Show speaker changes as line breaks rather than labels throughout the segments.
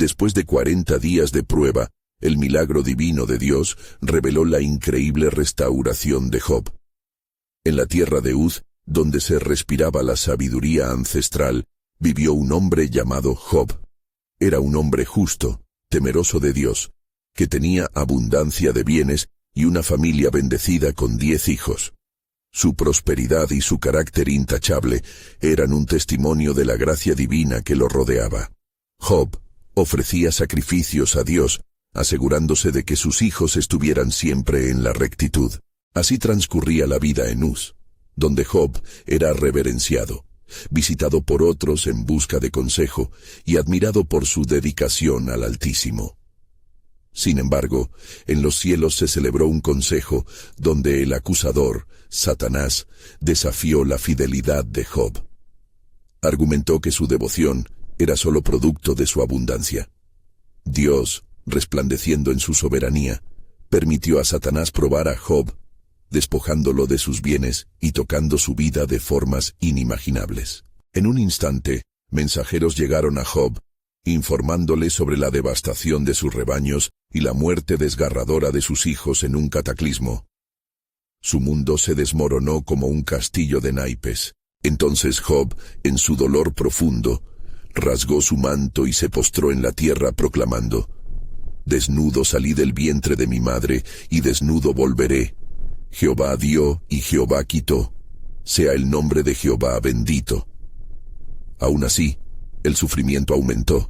Después de 40 días de prueba, el milagro divino de Dios reveló la increíble restauración de Job. En la tierra de Uz, donde se respiraba la sabiduría ancestral, vivió un hombre llamado Job. Era un hombre justo, temeroso de Dios, que tenía abundancia de bienes y una familia bendecida con 10 hijos. Su prosperidad y su carácter intachable eran un testimonio de la gracia divina que lo rodeaba. Job ofrecía sacrificios a Dios, asegurándose de que sus hijos estuvieran siempre en la rectitud. Así transcurría la vida en Uz, donde Job era reverenciado, visitado por otros en busca de consejo y admirado por su dedicación al Altísimo. Sin embargo, en los cielos se celebró un consejo donde el acusador, Satanás, desafió la fidelidad de Job. Argumentó que su devoción era solo producto de su abundancia. Dios, resplandeciendo en su soberanía, permitió a Satanás probar a Job, despojándolo de sus bienes y tocando su vida de formas inimaginables. En un instante, mensajeros llegaron a Job, informándole sobre la devastación de sus rebaños y la muerte desgarradora de sus hijos en un cataclismo. Su mundo se desmoronó como un castillo de naipes. Entonces Job, en su dolor profundo, rasgó su manto y se postró en la tierra proclamando: «Desnudo salí del vientre de mi madre, y desnudo volveré. Jehová dio y Jehová quitó. Sea el nombre de Jehová bendito». Aún así, el sufrimiento aumentó.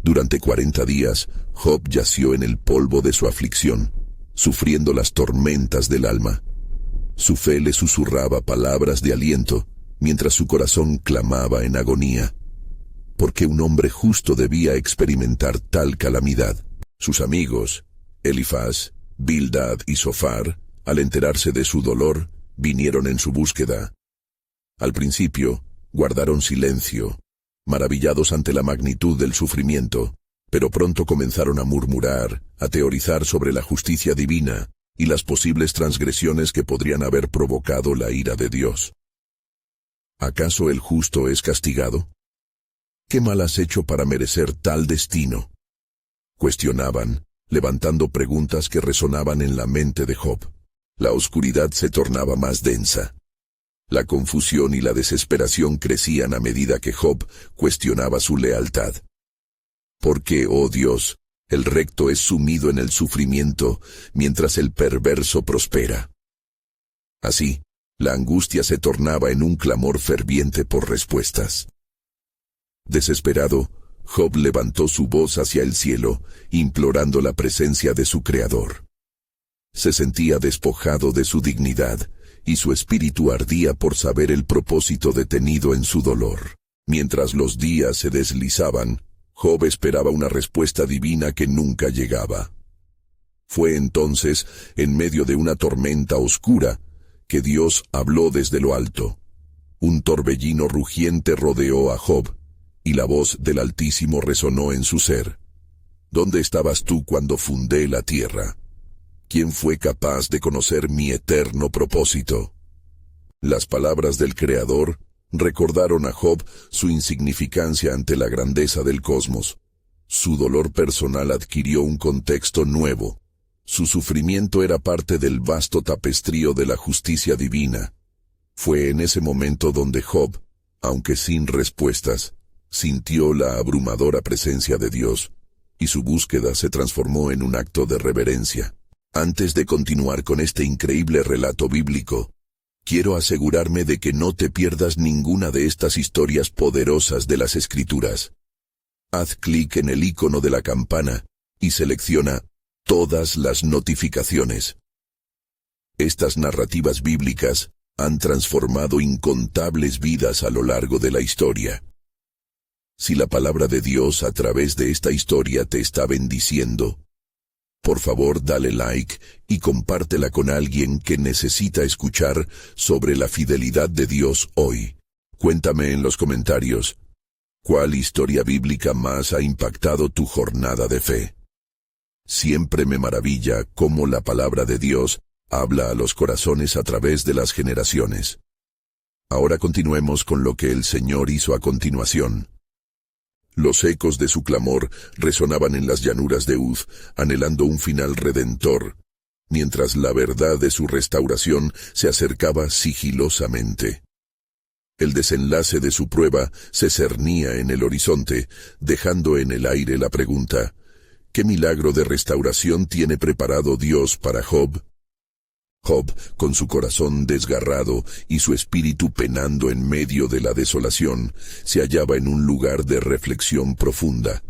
Durante 40 días, Job yació en el polvo de su aflicción, sufriendo las tormentas del alma. Su fe le susurraba palabras de aliento, mientras su corazón clamaba en agonía. ¿Por qué un hombre justo debía experimentar tal calamidad? Sus amigos, Elifaz, Bildad y Zofar, al enterarse de su dolor, vinieron en su búsqueda. Al principio, guardaron silencio, maravillados ante la magnitud del sufrimiento, pero pronto comenzaron a murmurar, a teorizar sobre la justicia divina y las posibles transgresiones que podrían haber provocado la ira de Dios. ¿Acaso el justo es castigado? ¿Qué mal has hecho para merecer tal destino? Cuestionaban, levantando preguntas que resonaban en la mente de Job. La oscuridad se tornaba más densa. La confusión y la desesperación crecían a medida que Job cuestionaba su lealtad. ¿Por qué, oh Dios, el recto es sumido en el sufrimiento, mientras el perverso prospera? Así, la angustia se tornaba en un clamor ferviente por respuestas. Desesperado, Job levantó su voz hacia el cielo, implorando la presencia de su Creador. Se sentía despojado de su dignidad, y su espíritu ardía por saber el propósito detenido en su dolor. Mientras los días se deslizaban, Job esperaba una respuesta divina que nunca llegaba. Fue entonces, en medio de una tormenta oscura, que Dios habló desde lo alto. Un torbellino rugiente rodeó a Job, y la voz del Altísimo resonó en su ser. ¿Dónde estabas tú cuando fundé la tierra? ¿Quién fue capaz de conocer mi eterno propósito? Las palabras del Creador recordaron a Job su insignificancia ante la grandeza del cosmos. Su dolor personal adquirió un contexto nuevo. Su sufrimiento era parte del vasto tapestrío de la justicia divina. Fue en ese momento donde Job, aunque sin respuestas, sintió la abrumadora presencia de Dios, y su búsqueda se transformó en un acto de reverencia. Antes de continuar con este increíble relato bíblico, quiero asegurarme de que no te pierdas ninguna de estas historias poderosas de las Escrituras. Haz clic en el icono de la campana y selecciona todas las notificaciones. Estas narrativas bíblicas han transformado incontables vidas a lo largo de la historia. Si la palabra de Dios a través de esta historia te está bendiciendo, por favor dale like y compártela con alguien que necesita escuchar sobre la fidelidad de Dios hoy. Cuéntame en los comentarios, ¿cuál historia bíblica más ha impactado tu jornada de fe? Siempre me maravilla cómo la palabra de Dios habla a los corazones a través de las generaciones. Ahora continuemos con lo que el Señor hizo a continuación. Los ecos de su clamor resonaban en las llanuras de Uz, anhelando un final redentor, mientras la verdad de su restauración se acercaba sigilosamente. El desenlace de su prueba se cernía en el horizonte, dejando en el aire la pregunta: ¿qué milagro de restauración tiene preparado Dios para Job? Job, con su corazón desgarrado y su espíritu penando en medio de la desolación, se hallaba en un lugar de reflexión profunda.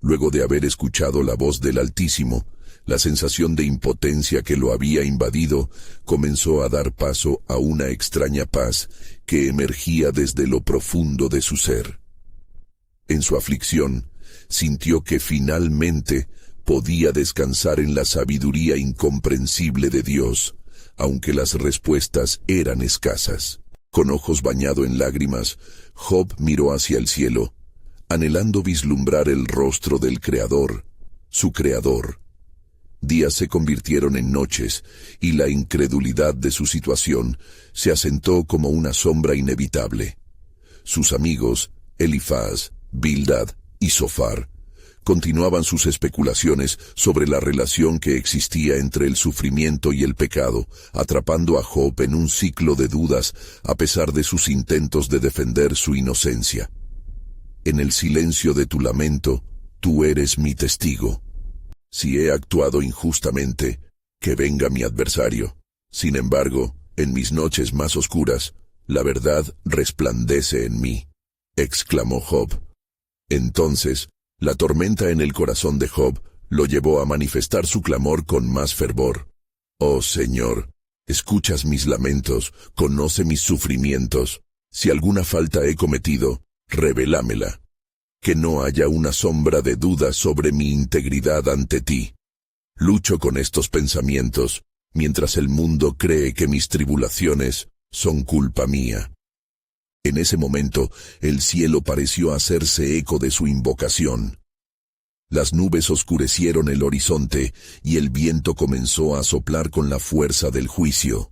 Luego de haber escuchado la voz del Altísimo, la sensación de impotencia que lo había invadido comenzó a dar paso a una extraña paz que emergía desde lo profundo de su ser. En su aflicción, sintió que finalmente podía descansar en la sabiduría incomprensible de Dios, aunque las respuestas eran escasas. Con ojos bañados en lágrimas, Job miró hacia el cielo, anhelando vislumbrar el rostro del Creador, su Creador. Días se convirtieron en noches, y la incredulidad de su situación se asentó como una sombra inevitable. Sus amigos, Elifaz, Bildad y Zofar, continuaban sus especulaciones sobre la relación que existía entre el sufrimiento y el pecado, atrapando a Job en un ciclo de dudas a pesar de sus intentos de defender su inocencia. En el silencio de tu lamento, tú eres mi testigo. Si he actuado injustamente, que venga mi adversario. Sin embargo, en mis noches más oscuras, la verdad resplandece en mí, exclamó Job. Entonces, la tormenta en el corazón de Job lo llevó a manifestar su clamor con más fervor. Oh Señor, escuchas mis lamentos, conoce mis sufrimientos. Si alguna falta he cometido, revélamela. Que no haya una sombra de duda sobre mi integridad ante ti. Lucho con estos pensamientos, mientras el mundo cree que mis tribulaciones son culpa mía. En ese momento, el cielo pareció hacerse eco de su invocación. Las nubes oscurecieron el horizonte, y el viento comenzó a soplar con la fuerza del juicio.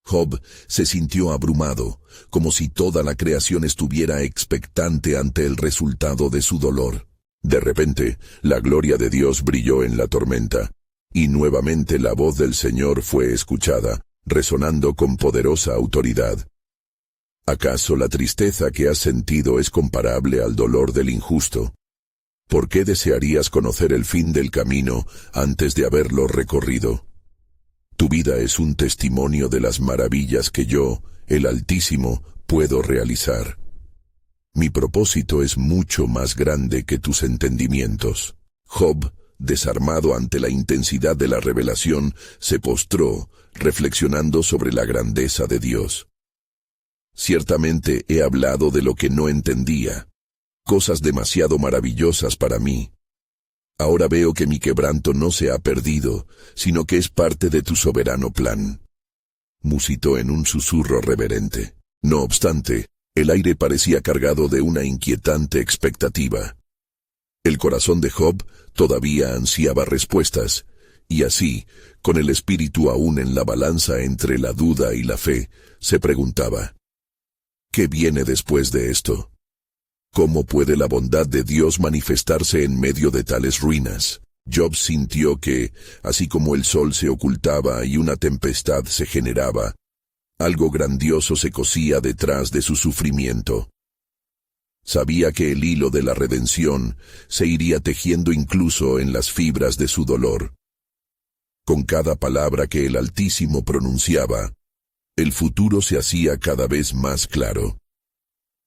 Job se sintió abrumado, como si toda la creación estuviera expectante ante el resultado de su dolor. De repente, la gloria de Dios brilló en la tormenta, y nuevamente la voz del Señor fue escuchada, resonando con poderosa autoridad. ¿Acaso la tristeza que has sentido es comparable al dolor del injusto? ¿Por qué desearías conocer el fin del camino antes de haberlo recorrido? Tu vida es un testimonio de las maravillas que yo, el Altísimo, puedo realizar. Mi propósito es mucho más grande que tus entendimientos. Job, desarmado ante la intensidad de la revelación, se postró, reflexionando sobre la grandeza de Dios. Ciertamente he hablado de lo que no entendía, cosas demasiado maravillosas para mí. Ahora veo que mi quebranto no se ha perdido, sino que es parte de tu soberano plan. Musitó en un susurro reverente. No obstante, el aire parecía cargado de una inquietante expectativa. El corazón de Job todavía ansiaba respuestas, y así, con el espíritu aún en la balanza entre la duda y la fe, se preguntaba: ¿qué viene después de esto? ¿Cómo puede la bondad de Dios manifestarse en medio de tales ruinas? Job sintió que, así como el sol se ocultaba y una tempestad se generaba, algo grandioso se cosía detrás de su sufrimiento. Sabía que el hilo de la redención se iría tejiendo incluso en las fibras de su dolor. Con cada palabra que el Altísimo pronunciaba, el futuro se hacía cada vez más claro.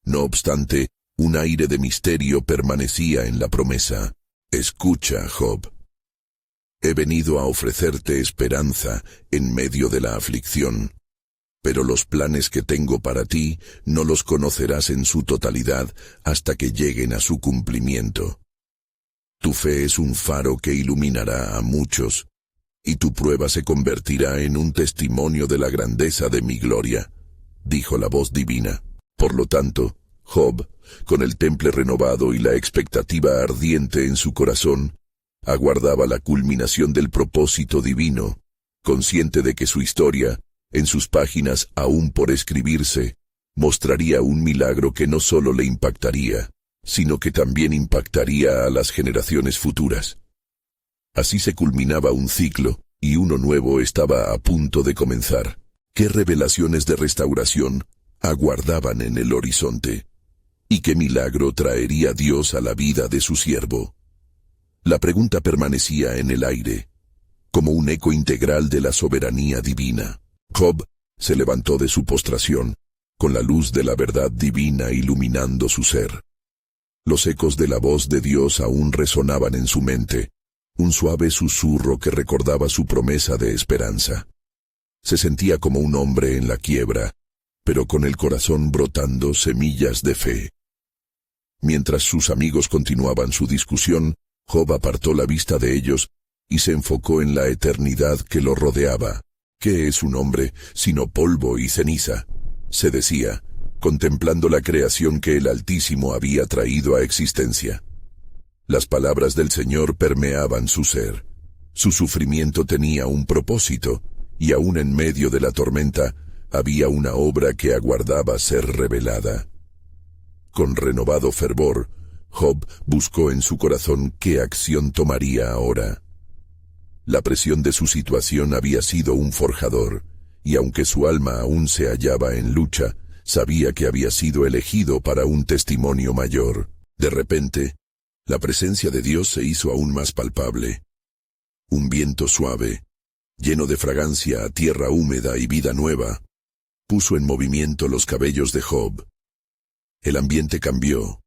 No obstante, un aire de misterio permanecía en la promesa. Escucha, Job. He venido a ofrecerte esperanza en medio de la aflicción, pero los planes que tengo para ti no los conocerás en su totalidad hasta que lleguen a su cumplimiento. Tu fe es un faro que iluminará a muchos, y tu prueba se convertirá en un testimonio de la grandeza de mi gloria, dijo la voz divina. Por lo tanto, Job, con el temple renovado y la expectativa ardiente en su corazón, aguardaba la culminación del propósito divino, consciente de que su historia, en sus páginas aún por escribirse, mostraría un milagro que no solo le impactaría, sino que también impactaría a las generaciones futuras. Así se culminaba un ciclo, y uno nuevo estaba a punto de comenzar. ¿Qué revelaciones de restauración aguardaban en el horizonte? ¿Y qué milagro traería Dios a la vida de su siervo? La pregunta permanecía en el aire, como un eco integral de la soberanía divina. Job se levantó de su postración, con la luz de la verdad divina iluminando su ser. Los ecos de la voz de Dios aún resonaban en su mente, un suave susurro que recordaba su promesa de esperanza. Se sentía como un hombre en la quiebra, pero con el corazón brotando semillas de fe. Mientras sus amigos continuaban su discusión, Job apartó la vista de ellos y se enfocó en la eternidad que lo rodeaba. ¿Qué es un hombre sino polvo y ceniza?, se decía, contemplando la creación que el Altísimo había traído a existencia. Las palabras del Señor permeaban su ser. Su sufrimiento tenía un propósito, y aún en medio de la tormenta había una obra que aguardaba ser revelada. Con renovado fervor, Job buscó en su corazón qué acción tomaría ahora. La presión de su situación había sido un forjador, y aunque su alma aún se hallaba en lucha, sabía que había sido elegido para un testimonio mayor. De repente, la presencia de Dios se hizo aún más palpable. Un viento suave, lleno de fragancia a tierra húmeda y vida nueva, puso en movimiento los cabellos de Job. El ambiente cambió,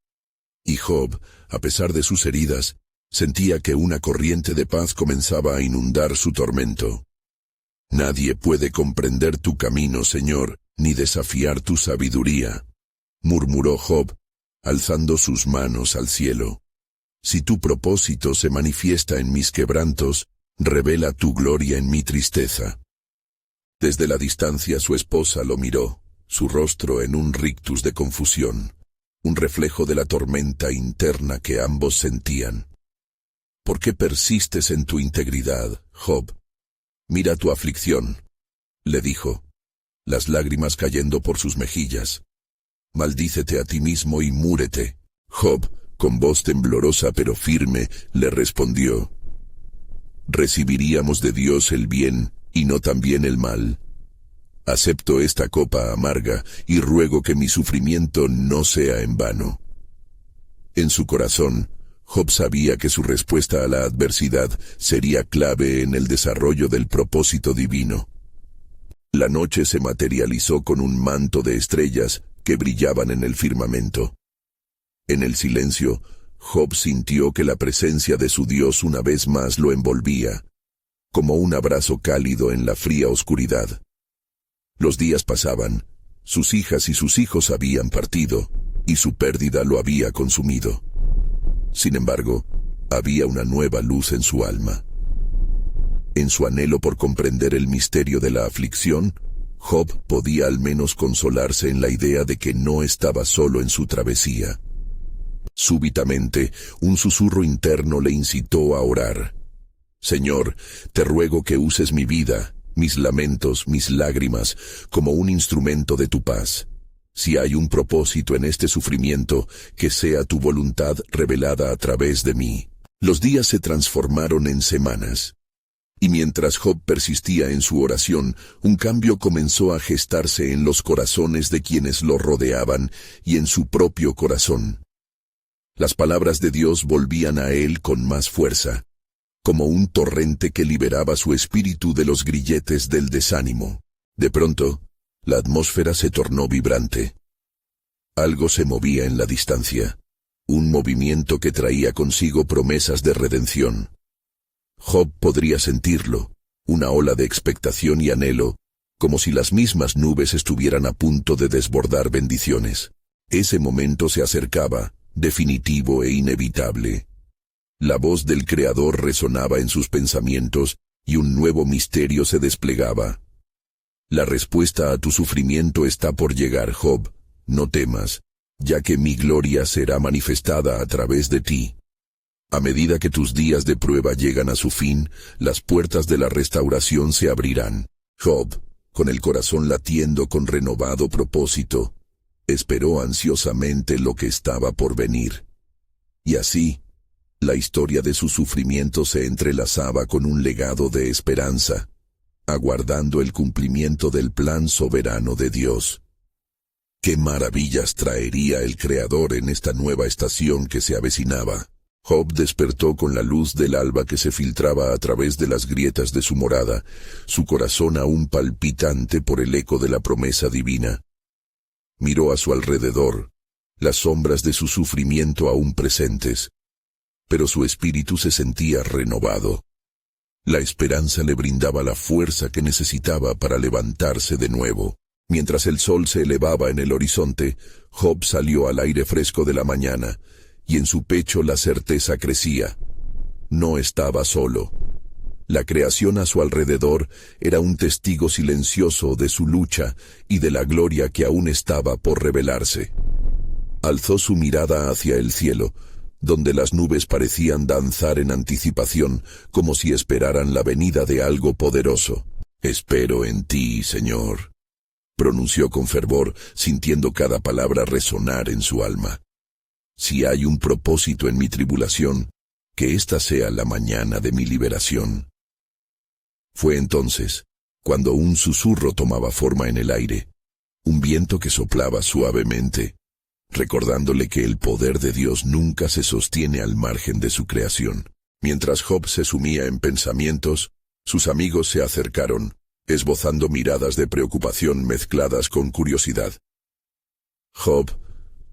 y Job, a pesar de sus heridas, sentía que una corriente de paz comenzaba a inundar su tormento. «Nadie puede comprender tu camino, Señor, ni desafiar tu sabiduría», murmuró Job, alzando sus manos al cielo. «Si tu propósito se manifiesta en mis quebrantos, revela tu gloria en mi tristeza». Desde la distancia su esposa lo miró, su rostro en un rictus de confusión, un reflejo de la tormenta interna que ambos sentían. «¿Por qué persistes en tu integridad, Job? Mira tu aflicción», le dijo, las lágrimas cayendo por sus mejillas. «Maldícete a ti mismo y múrete». Job, con voz temblorosa pero firme, le respondió: «¿Recibiríamos de Dios el bien y no también el mal? Acepto esta copa amarga y ruego que mi sufrimiento no sea en vano». En su corazón, Job sabía que su respuesta a la adversidad sería clave en el desarrollo del propósito divino. La noche se materializó con un manto de estrellas que brillaban en el firmamento. En el silencio, Job sintió que la presencia de su Dios una vez más lo envolvía, como un abrazo cálido en la fría oscuridad. Los días pasaban, sus hijas y sus hijos habían partido, y su pérdida lo había consumido. Sin embargo, había una nueva luz en su alma. En su anhelo por comprender el misterio de la aflicción, Job podía al menos consolarse en la idea de que no estaba solo en su travesía. Súbitamente, un susurro interno le incitó a orar. «Señor, te ruego que uses mi vida, mis lamentos, mis lágrimas, como un instrumento de tu paz. Si hay un propósito en este sufrimiento, que sea tu voluntad revelada a través de mí». Los días se transformaron en semanas. Y mientras Job persistía en su oración, un cambio comenzó a gestarse en los corazones de quienes lo rodeaban y en su propio corazón. Las palabras de Dios volvían a él con más fuerza, como un torrente que liberaba su espíritu de los grilletes del desánimo. De pronto, la atmósfera se tornó vibrante. Algo se movía en la distancia, un movimiento que traía consigo promesas de redención. Job podría sentirlo, una ola de expectación y anhelo, como si las mismas nubes estuvieran a punto de desbordar bendiciones. Ese momento se acercaba, definitivo e inevitable. La voz del Creador resonaba en sus pensamientos y un nuevo misterio se desplegaba. «La respuesta a tu sufrimiento está por llegar, Job. No temas, ya que mi gloria será manifestada a través de ti». A medida que tus días de prueba llegan a su fin, las puertas de la restauración se abrirán. Job, con el corazón latiendo con renovado propósito, esperó ansiosamente lo que estaba por venir. Y así, la historia de su sufrimiento se entrelazaba con un legado de esperanza, aguardando el cumplimiento del plan soberano de Dios. ¿Qué maravillas traería el Creador en esta nueva estación que se avecinaba? Job despertó con la luz del alba que se filtraba a través de las grietas de su morada, su corazón aún palpitante por el eco de la promesa divina. Miró a su alrededor, las sombras de su sufrimiento aún presentes, pero su espíritu se sentía renovado. La esperanza le brindaba la fuerza que necesitaba para levantarse de nuevo. Mientras el sol se elevaba en el horizonte, Job salió al aire fresco de la mañana, y en su pecho la certeza crecía. No estaba solo. La creación a su alrededor era un testigo silencioso de su lucha y de la gloria que aún estaba por revelarse. Alzó su mirada hacia el cielo, donde las nubes parecían danzar en anticipación, como si esperaran la venida de algo poderoso. «Espero en ti, Señor», pronunció con fervor, sintiendo cada palabra resonar en su alma. «Si hay un propósito en mi tribulación, que ésta sea la mañana de mi liberación». Fue entonces, cuando un susurro tomaba forma en el aire, un viento que soplaba suavemente, recordándole que el poder de Dios nunca se sostiene al margen de su creación. Mientras Job se sumía en pensamientos, sus amigos se acercaron, esbozando miradas de preocupación mezcladas con curiosidad. «Job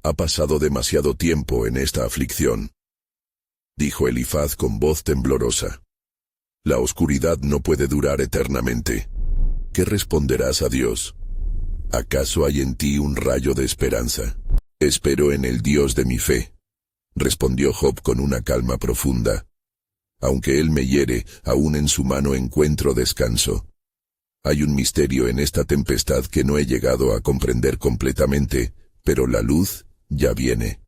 ha pasado demasiado tiempo en esta aflicción», dijo Elifaz con voz temblorosa. «La oscuridad no puede durar eternamente. ¿Qué responderás a Dios? ¿Acaso hay en ti un rayo de esperanza?» «Espero en el Dios de mi fe», respondió Job con una calma profunda. «Aunque él me hiere, aún en su mano encuentro descanso. Hay un misterio en esta tempestad que no he llegado a comprender completamente, pero la luz ya viene».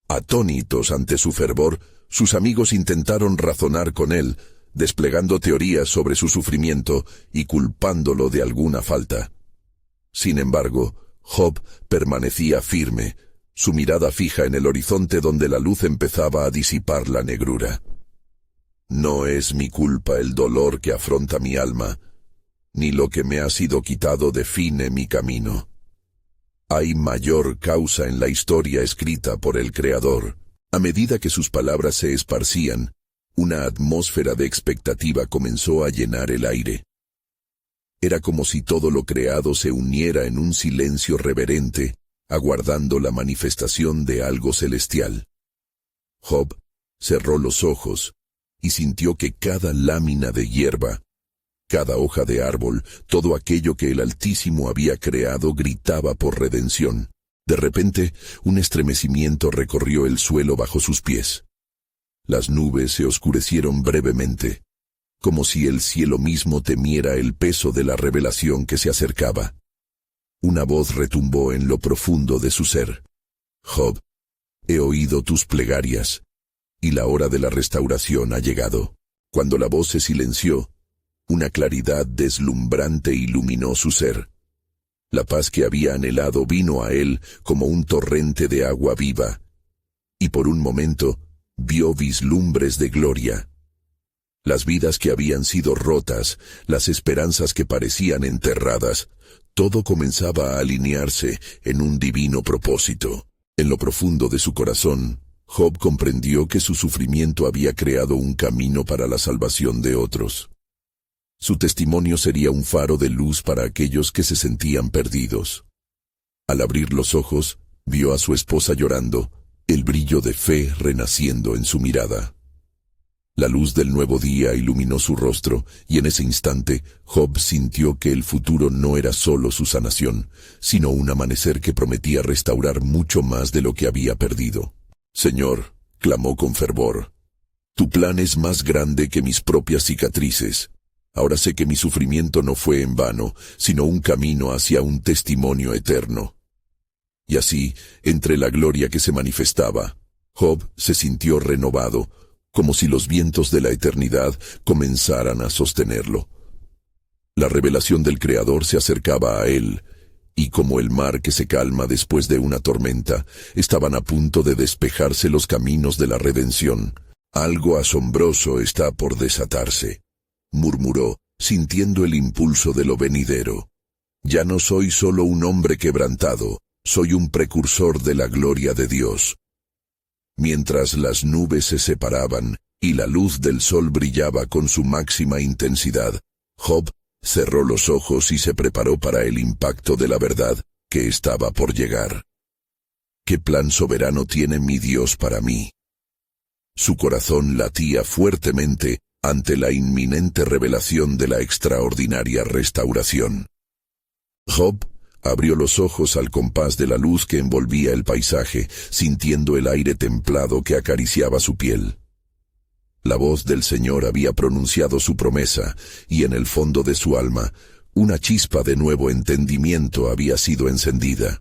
Atónitos ante su fervor, sus amigos intentaron razonar con él, desplegando teorías sobre su sufrimiento y culpándolo de alguna falta. Sin embargo, Job permanecía firme, su mirada fija en el horizonte donde la luz empezaba a disipar la negrura. «No es mi culpa el dolor que afronta mi alma, ni lo que me ha sido quitado define mi camino. Hay mayor causa en la historia escrita por el Creador». A medida que sus palabras se esparcían, una atmósfera de expectativa comenzó a llenar el aire. Era como si todo lo creado se uniera en un silencio reverente, aguardando la manifestación de algo celestial. Job cerró los ojos y sintió que cada lámina de hierba, cada hoja de árbol, todo aquello que el Altísimo había creado gritaba por redención. De repente, un estremecimiento recorrió el suelo bajo sus pies. Las nubes se oscurecieron brevemente, como si el cielo mismo temiera el peso de la revelación que se acercaba. Una voz retumbó en lo profundo de su ser. «Job, he oído tus plegarias, y la hora de la restauración ha llegado». Cuando la voz se silenció, una claridad deslumbrante iluminó su ser. La paz que había anhelado vino a él como un torrente de agua viva, y por un momento vio vislumbres de gloria. Las vidas que habían sido rotas, las esperanzas que parecían enterradas, todo comenzaba a alinearse en un divino propósito. En lo profundo de su corazón, Job comprendió que su sufrimiento había creado un camino para la salvación de otros. Su testimonio sería un faro de luz para aquellos que se sentían perdidos. Al abrir los ojos, vio a su esposa llorando, el brillo de fe renaciendo en su mirada. La luz del nuevo día iluminó su rostro, y en ese instante, Job sintió que el futuro no era solo su sanación, sino un amanecer que prometía restaurar mucho más de lo que había perdido. «Señor», clamó con fervor, «tu plan es más grande que mis propias cicatrices. Ahora sé que mi sufrimiento no fue en vano, sino un camino hacia un testimonio eterno». Y así, entre la gloria que se manifestaba, Job se sintió renovado, como si los vientos de la eternidad comenzaran a sostenerlo. La revelación del Creador se acercaba a él, Y como el mar que se calma después de una tormenta, estaban a punto de despejarse los caminos de la redención. Algo asombroso está por desatarse, murmuró, sintiendo el impulso de lo venidero. Ya no soy solo un hombre quebrantado, soy un precursor de la gloria de Dios. Mientras las nubes se separaban, y la luz del sol brillaba con su máxima intensidad, Job cerró los ojos y se preparó para el impacto de la verdad que estaba por llegar. ¿Qué plan soberano tiene mi Dios para mí? Su corazón latía fuertemente ante la inminente revelación de la extraordinaria restauración. Job abrió los ojos al compás de la luz que envolvía el paisaje, sintiendo el aire templado que acariciaba su piel. La voz del Señor había pronunciado su promesa, y en el fondo de su alma, una chispa de nuevo entendimiento había sido encendida.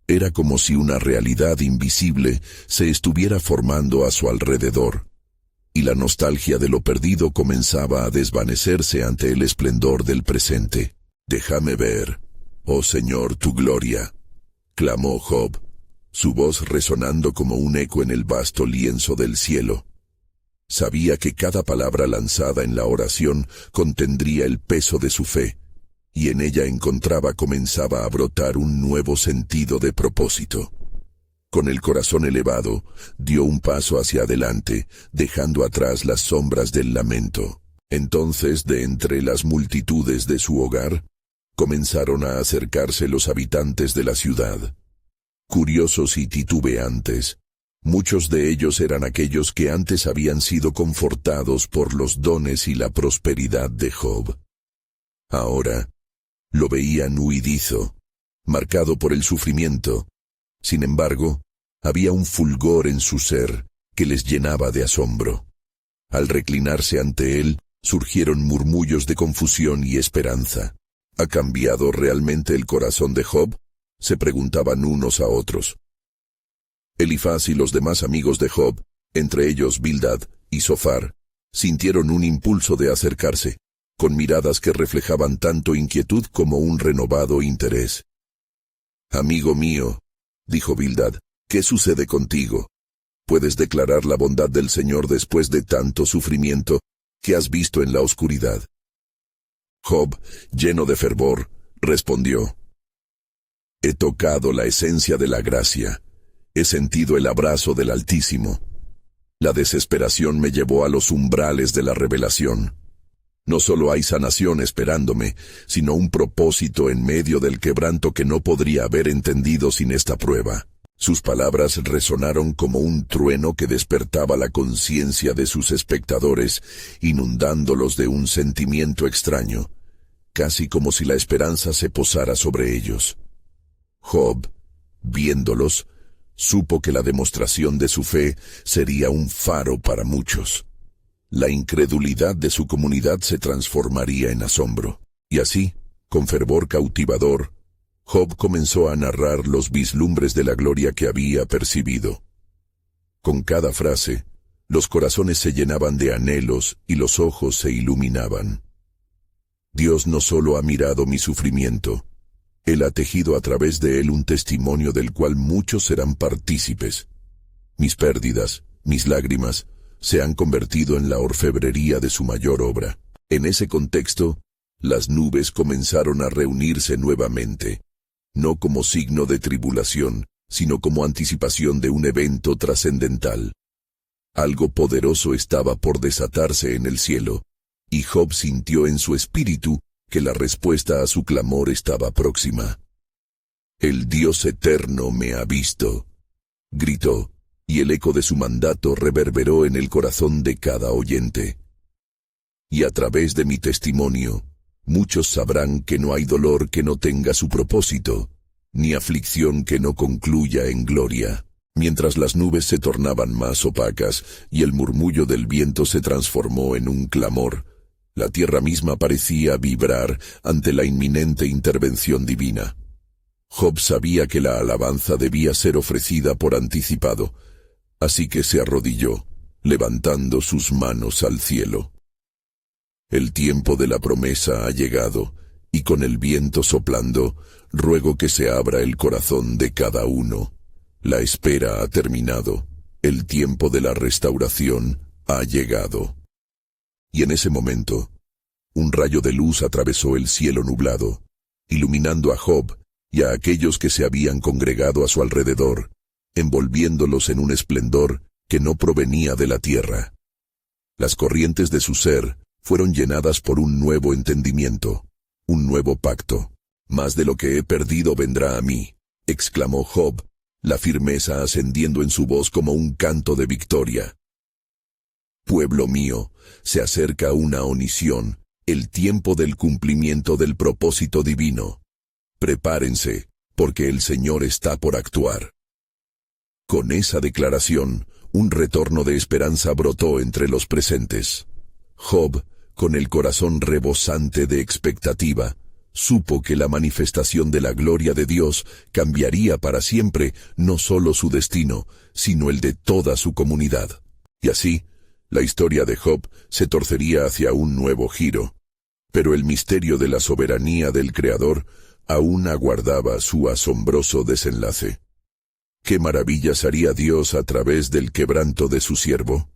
Era como si una realidad invisible se estuviera formando a su alrededor, y la nostalgia de lo perdido comenzaba a desvanecerse ante el esplendor del presente. «Déjame ver, oh Señor, tu gloria», clamó Job, su voz resonando como un eco en el vasto lienzo del cielo. Sabía que cada palabra lanzada en la oración contendría el peso de su fe, y en ella comenzaba a brotar un nuevo sentido de propósito. Con el corazón elevado, dio un paso hacia adelante, dejando atrás las sombras del lamento. Entonces, de entre las multitudes de su hogar, comenzaron a acercarse los habitantes de la ciudad. Curiosos y titubeantes, muchos de ellos eran aquellos que antes habían sido confortados por los dones y la prosperidad de Job. Ahora, lo veían huidizo, marcado por el sufrimiento. Sin embargo, había un fulgor en su ser que les llenaba de asombro. Al reclinarse ante él, surgieron murmullos de confusión y esperanza. ¿Ha cambiado realmente el corazón de Job?, se preguntaban unos a otros. Elifaz y los demás amigos de Job, entre ellos Bildad y Zofar, sintieron un impulso de acercarse, con miradas que reflejaban tanto inquietud como un renovado interés. «Amigo mío», dijo Bildad, «¿qué sucede contigo? ¿Puedes declarar la bondad del Señor después de tanto sufrimiento que has visto en la oscuridad?» Job, lleno de fervor, respondió: «He tocado la esencia de la gracia, he sentido el abrazo del Altísimo. La desesperación me llevó a los umbrales de la revelación. No solo hay sanación esperándome, sino un propósito en medio del quebranto que no podría haber entendido sin esta prueba». Sus palabras resonaron como un trueno que despertaba la conciencia de sus espectadores, inundándolos de un sentimiento extraño, casi como si la esperanza se posara sobre ellos. Job, viéndolos, supo que la demostración de su fe sería un faro para muchos. La incredulidad de su comunidad se transformaría en asombro, y así, con fervor cautivador, Job comenzó a narrar los vislumbres de la gloria que había percibido. Con cada frase, los corazones se llenaban de anhelos y los ojos se iluminaban. Dios no solo ha mirado mi sufrimiento, Él ha tejido a través de él un testimonio del cual muchos serán partícipes. Mis pérdidas, mis lágrimas, se han convertido en la orfebrería de su mayor obra. En ese contexto, las nubes comenzaron a reunirse nuevamente, no como signo de tribulación, sino como anticipación de un evento trascendental. Algo poderoso estaba por desatarse en el cielo, y Job sintió en su espíritu que la respuesta a su clamor estaba próxima. «El Dios eterno me ha visto», gritó, y el eco de su mandato reverberó en el corazón de cada oyente. «Y a través de mi testimonio, muchos sabrán que no hay dolor que no tenga su propósito, ni aflicción que no concluya en gloria». Mientras las nubes se tornaban más opacas y el murmullo del viento se transformó en un clamor, la tierra misma parecía vibrar ante la inminente intervención divina. Job sabía que la alabanza debía ser ofrecida por anticipado, así que se arrodilló, levantando sus manos al cielo. «El tiempo de la promesa ha llegado, y con el viento soplando, ruego que se abra el corazón de cada uno. La espera ha terminado, el tiempo de la restauración ha llegado. Y en ese momento, un rayo de luz atravesó el cielo nublado, iluminando a Job y a aquellos que se habían congregado a su alrededor, envolviéndolos en un esplendor que no provenía de la tierra. Las corrientes de su ser fueron llenadas por un nuevo entendimiento, un nuevo pacto. Más de lo que he perdido vendrá a mí, exclamó Job, la firmeza ascendiendo en su voz como un canto de victoria. Pueblo mío, se acerca una onición, el tiempo del cumplimiento del propósito divino. Prepárense, porque el Señor está por actuar. Con esa declaración, un retorno de esperanza brotó entre los presentes. Job, con el corazón rebosante de expectativa, supo que la manifestación de la gloria de Dios cambiaría para siempre no solo su destino, sino el de toda su comunidad. Y así, la historia de Job se torcería hacia un nuevo giro. Pero el misterio de la soberanía del Creador aún aguardaba su asombroso desenlace. ¿Qué maravillas haría Dios a través del quebranto de su siervo?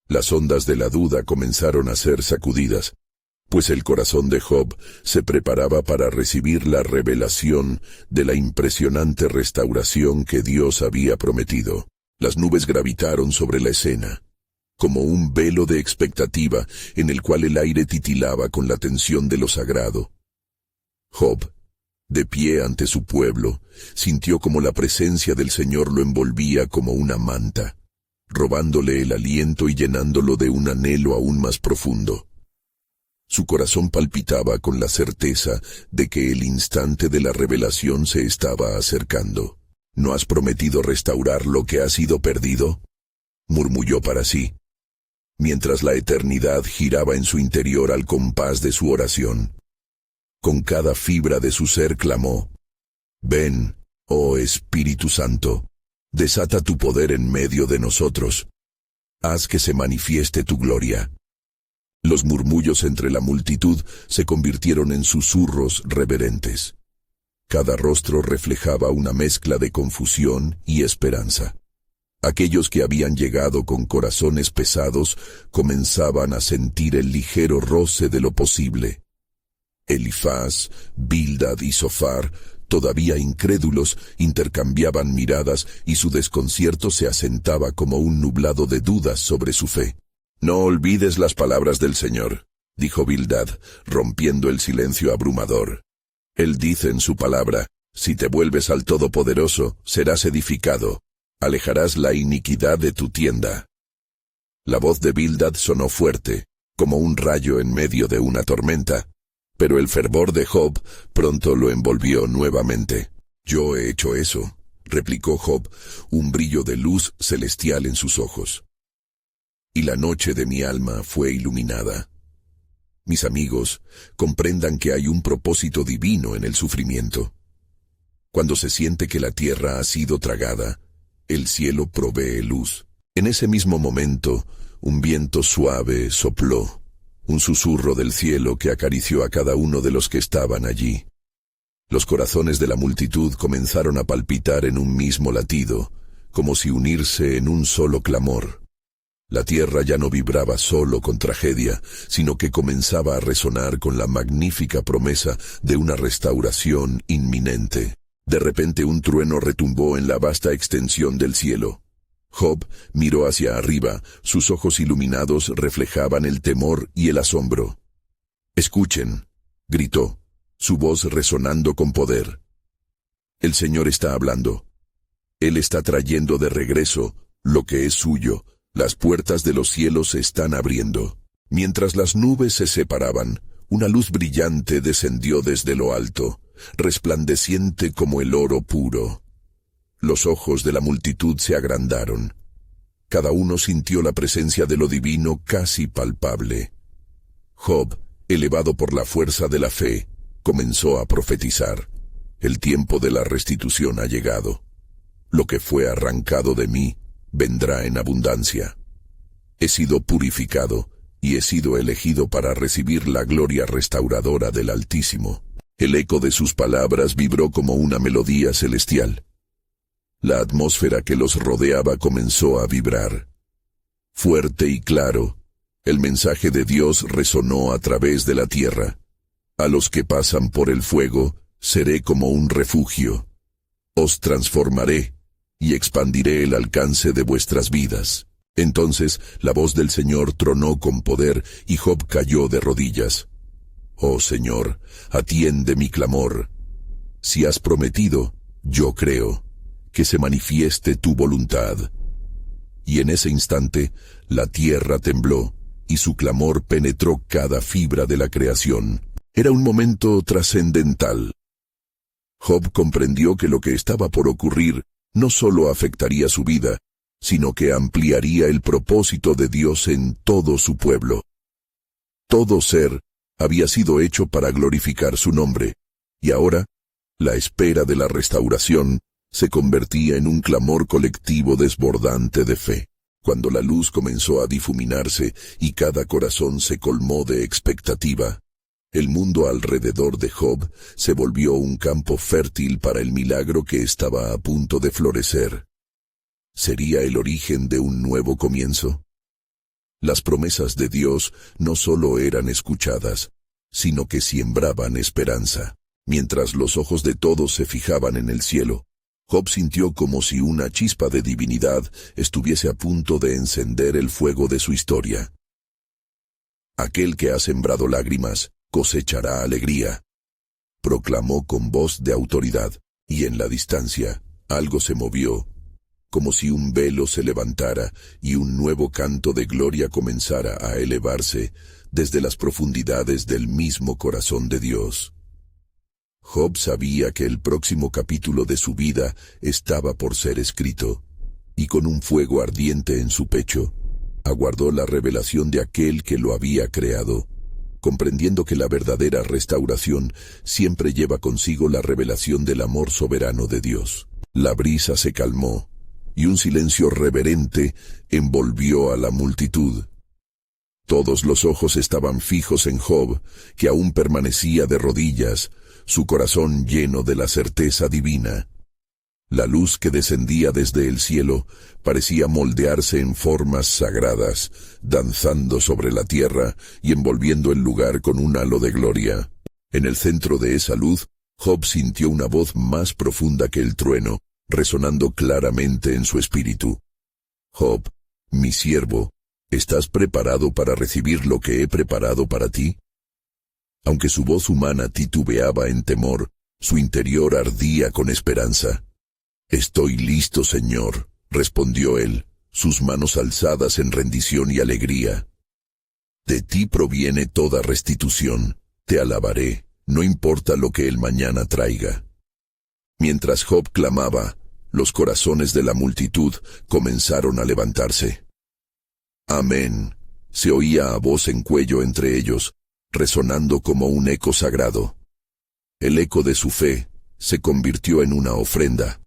Las ondas de la duda comenzaron a ser sacudidas, pues el corazón de Job se preparaba para recibir la revelación de la impresionante restauración que Dios había prometido. Las nubes gravitaron sobre la escena, como un velo de expectativa en el cual el aire titilaba con la tensión de lo sagrado. Job, de pie ante su pueblo, sintió como la presencia del Señor lo envolvía como una manta, robándole el aliento y llenándolo de un anhelo aún más profundo. Su corazón palpitaba con la certeza de que el instante de la revelación se estaba acercando. ¿No has prometido restaurar lo que ha sido perdido?, murmulló para sí, mientras la eternidad giraba en su interior al compás de su oración. Con cada fibra de su ser clamó: «Ven, oh Espíritu Santo, desata tu poder en medio de nosotros. Haz que se manifieste tu gloria». Los murmullos entre la multitud se convirtieron en susurros reverentes. Cada rostro reflejaba una mezcla de confusión y esperanza. Aquellos que habían llegado con corazones pesados comenzaban a sentir el ligero roce de lo posible. Elifaz, Bildad y Zofar, todavía incrédulos, intercambiaban miradas y su desconcierto se asentaba como un nublado de dudas sobre su fe. «No olvides las palabras del Señor», dijo Bildad, rompiendo el silencio abrumador. Él dice en su palabra: «Si te vuelves al Todopoderoso, serás edificado. Alejarás la iniquidad de tu tienda». La voz de Bildad sonó fuerte, como un rayo en medio de una tormenta, pero el fervor de Job pronto lo envolvió nuevamente. «Yo he hecho eso», replicó Job, un brillo de luz celestial en sus ojos. «Y la noche de mi alma fue iluminada». Mis amigos, comprendan que hay un propósito divino en el sufrimiento. Cuando se siente que la tierra ha sido tragada, el cielo provee luz. En ese mismo momento, un viento suave sopló, un susurro del cielo que acarició a cada uno de los que estaban allí. Los corazones de la multitud comenzaron a palpitar en un mismo latido, como si unirse en un solo clamor. La tierra ya no vibraba solo con tragedia, sino que comenzaba a resonar con la magnífica promesa de una restauración inminente. De repente un trueno retumbó en la vasta extensión del cielo. Job miró hacia arriba, sus ojos iluminados reflejaban el temor y el asombro. «Escuchen», gritó, su voz resonando con poder. «El Señor está hablando. Él está trayendo de regreso lo que es suyo. Las puertas de los cielos se están abriendo». Mientras las nubes se separaban, una luz brillante descendió desde lo alto, resplandeciente como el oro puro. Los ojos de la multitud se agrandaron. Cada uno sintió la presencia de lo divino casi palpable. Job, elevado por la fuerza de la fe, comenzó a profetizar: «El tiempo de la restitución ha llegado. Lo que fue arrancado de mí vendrá en abundancia. He sido purificado y he sido elegido para recibir la gloria restauradora del Altísimo. El eco de sus palabras vibró como una melodía celestial. La atmósfera que los rodeaba comenzó a vibrar. Fuerte y claro, el mensaje de Dios resonó a través de la tierra. A los que pasan por el fuego, seré como un refugio. Os transformaré, y expandiré el alcance de vuestras vidas. Entonces la voz del Señor tronó con poder, y Job cayó de rodillas. Oh Señor, atiende mi clamor. Si has prometido, yo creo, que se manifieste tu voluntad. Y en ese instante, la tierra tembló, y su clamor penetró cada fibra de la creación. Era un momento trascendental. Job comprendió que lo que estaba por ocurrir no solo afectaría su vida, sino que ampliaría el propósito de Dios en todo su pueblo. Todo ser había sido hecho para glorificar su nombre, y ahora, la espera de la restauración se convertía en un clamor colectivo desbordante de fe. Cuando la luz comenzó a difuminarse y cada corazón se colmó de expectativa, el mundo alrededor de Job se volvió un campo fértil para el milagro que estaba a punto de florecer. ¿Sería el origen de un nuevo comienzo? Las promesas de Dios no solo eran escuchadas, sino que sembraban esperanza. Mientras los ojos de todos se fijaban en el cielo, Job sintió como si una chispa de divinidad estuviese a punto de encender el fuego de su historia. Aquel que ha sembrado lágrimas, cosechará alegría, proclamó con voz de autoridad, y en la distancia, algo se movió, como si un velo se levantara y un nuevo canto de gloria comenzara a elevarse desde las profundidades del mismo corazón de Dios. Job sabía que el próximo capítulo de su vida estaba por ser escrito, y con un fuego ardiente en su pecho, aguardó la revelación de aquel que lo había creado, comprendiendo que la verdadera restauración siempre lleva consigo la revelación del amor soberano de Dios. La brisa se calmó, y un silencio reverente envolvió a la multitud. Todos los ojos estaban fijos en Job, que aún permanecía de rodillas, su corazón lleno de la certeza divina. La luz que descendía desde el cielo parecía moldearse en formas sagradas, danzando sobre la tierra y envolviendo el lugar con un halo de gloria. En el centro de esa luz, Job sintió una voz más profunda que el trueno, resonando claramente en su espíritu. Job, mi siervo, ¿estás preparado para recibir lo que he preparado para ti? Aunque su voz humana titubeaba en temor, su interior ardía con esperanza. Estoy listo, Señor, respondió él, sus manos alzadas en rendición y alegría. De ti proviene toda restitución, te alabaré, no importa lo que el mañana traiga. Mientras Job clamaba, los corazones de la multitud comenzaron a levantarse. Amén, se oía a voz en cuello entre ellos, resonando como un eco sagrado. El eco de su fe se convirtió en una ofrenda,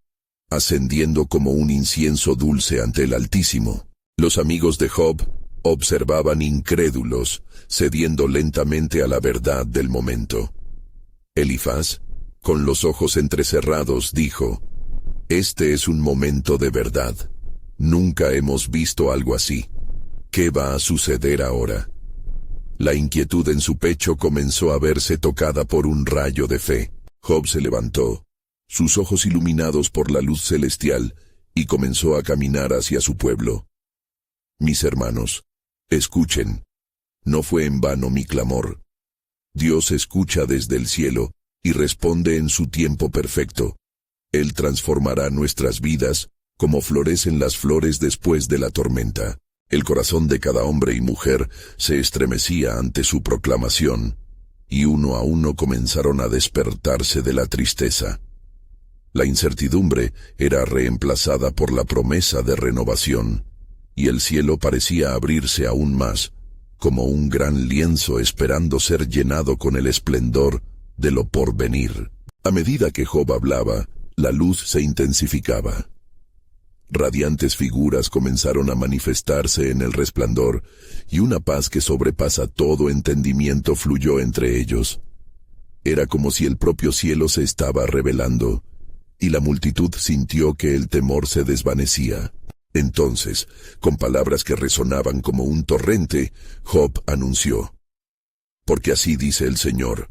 ascendiendo como un incienso dulce ante el Altísimo. Los amigos de Job observaban incrédulos, cediendo lentamente a la verdad del momento. Elifaz, con los ojos entrecerrados, dijo: «Este es un momento de verdad. Nunca hemos visto algo así. ¿Qué va a suceder ahora?». La inquietud en su pecho comenzó a verse tocada por un rayo de fe. Job se levantó, sus ojos iluminados por la luz celestial, y comenzó a caminar hacia su pueblo. Mis hermanos, escuchen. No fue en vano mi clamor. Dios escucha desde el cielo y responde en su tiempo perfecto. Él transformará nuestras vidas como florecen las flores después de la tormenta. El corazón de cada hombre y mujer se estremecía ante su proclamación, y uno a uno comenzaron a despertarse de la tristeza. La incertidumbre era reemplazada por la promesa de renovación, y el cielo parecía abrirse aún más, como un gran lienzo esperando ser llenado con el esplendor de lo porvenir. A medida que Job hablaba, la luz se intensificaba. Radiantes figuras comenzaron a manifestarse en el resplandor, y una paz que sobrepasa todo entendimiento fluyó entre ellos. Era como si el propio cielo se estaba revelando, y la multitud sintió que el temor se desvanecía. Entonces, con palabras que resonaban como un torrente, Job anunció: «Porque así dice el Señor,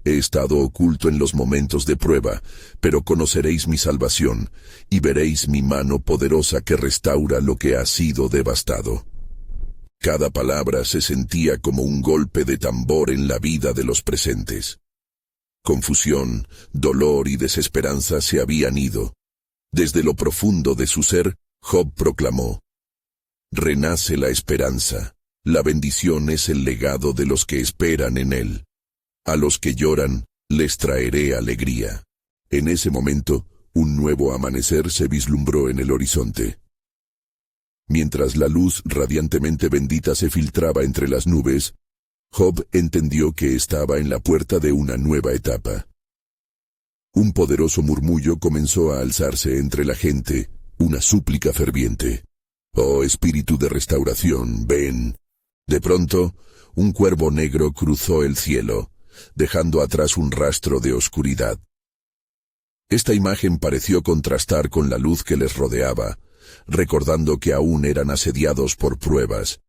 he estado oculto en los momentos de prueba, pero conoceréis mi salvación, y veréis mi mano poderosa que restaura lo que ha sido devastado». Cada palabra se sentía como un golpe de tambor en la vida de los presentes. Confusión, dolor y desesperanza se habían ido. Desde lo profundo de su ser, Job proclamó: «Renace la esperanza. La bendición es el legado de los que esperan en él. A los que lloran, les traeré alegría». En ese momento, un nuevo amanecer se vislumbró en el horizonte. Mientras la luz radiantemente bendita se filtraba entre las nubes, Job entendió que estaba en la puerta de una nueva etapa. Un poderoso murmullo comenzó a alzarse entre la gente, una súplica ferviente: «Oh espíritu de restauración, ven». De pronto, un cuervo negro cruzó el cielo, dejando atrás un rastro de oscuridad. Esta imagen pareció contrastar con la luz que les rodeaba, recordando que aún eran asediados por pruebas.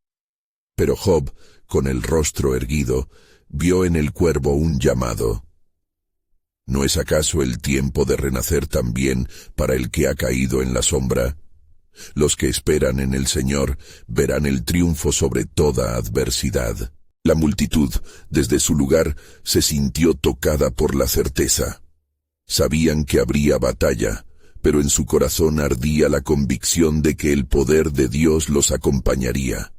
Pero Job, con el rostro erguido, vio en el cuervo un llamado. ¿No es acaso el tiempo de renacer también para el que ha caído en la sombra? Los que esperan en el Señor verán el triunfo sobre toda adversidad. La multitud, desde su lugar, se sintió tocada por la certeza. Sabían que habría batalla, pero en su corazón ardía la convicción de que el poder de Dios los acompañaría.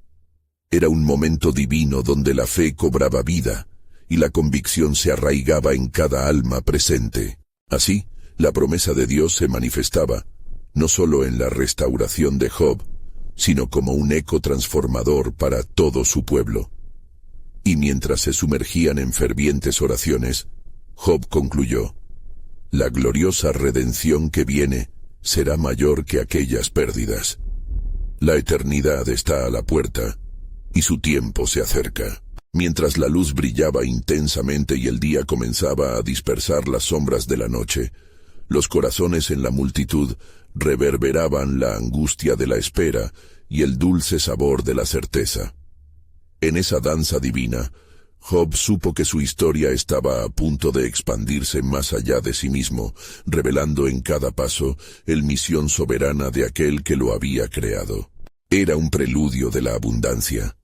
Era un momento divino donde la fe cobraba vida, y la convicción se arraigaba en cada alma presente. Así, la promesa de Dios se manifestaba, no solo en la restauración de Job, sino como un eco transformador para todo su pueblo. Y mientras se sumergían en fervientes oraciones, Job concluyó: «La gloriosa redención que viene será mayor que aquellas pérdidas. La eternidad está a la puerta, y su tiempo se acerca». Mientras la luz brillaba intensamente y el día comenzaba a dispersar las sombras de la noche, los corazones en la multitud reverberaban la angustia de la espera y el dulce sabor de la certeza. En esa danza divina, Job supo que su historia estaba a punto de expandirse más allá de sí mismo, revelando en cada paso la misión soberana de aquel que lo había creado. Era un preludio de la abundancia.